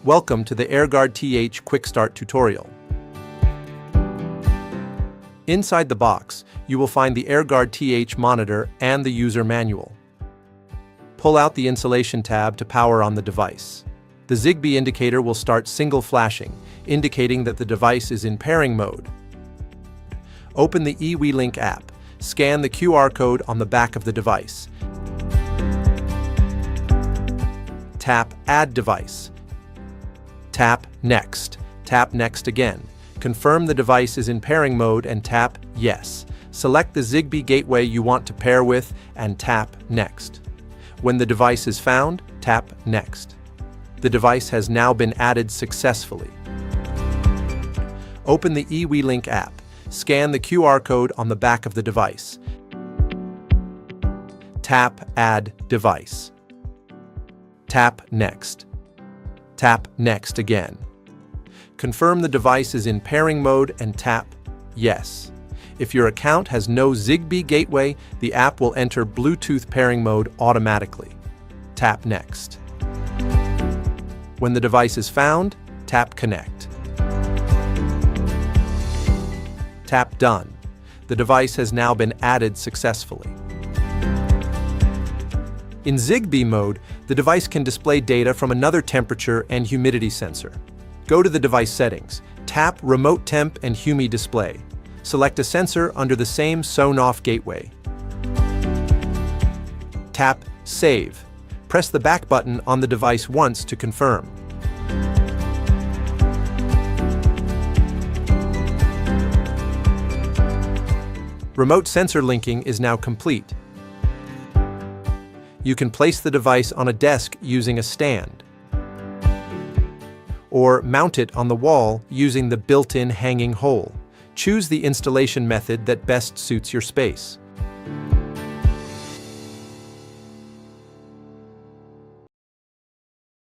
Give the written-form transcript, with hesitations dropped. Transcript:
Welcome to the AirGuard TH Quick Start tutorial. Inside the box, you will find the AirGuard TH monitor and the user manual. Pull out the insulation tab to power on the device. The Zigbee indicator will start single flashing, indicating that the device is in pairing mode. Open the eWeLink app. Scan the QR code on the back of the device. Tap Add Device. Tap Next. Tap Next again. Confirm the device is in pairing mode and tap Yes. Select the Zigbee gateway you want to pair with and tap Next. When the device is found, tap Next. The device has now been added successfully. Open the eWeLink app. Scan the QR code on the back of the device. Tap Add Device. Tap Next. Tap Next again. Confirm the device is in pairing mode and tap Yes. If your account has no Zigbee gateway, the app will enter Bluetooth pairing mode automatically. Tap Next. When the device is found, tap Connect. Tap Done. The device has now been added successfully. In Zigbee mode, the device can display data from another temperature and humidity sensor. Go to the device settings, tap Remote Temp and Humi Display. Select a sensor under the same SONOFF gateway. Tap Save. Press the back button on the device once to confirm. Remote sensor linking is now complete. You can place the device on a desk using a stand, or mount it on the wall using the built-in hanging hole. Choose the installation method that best suits your space.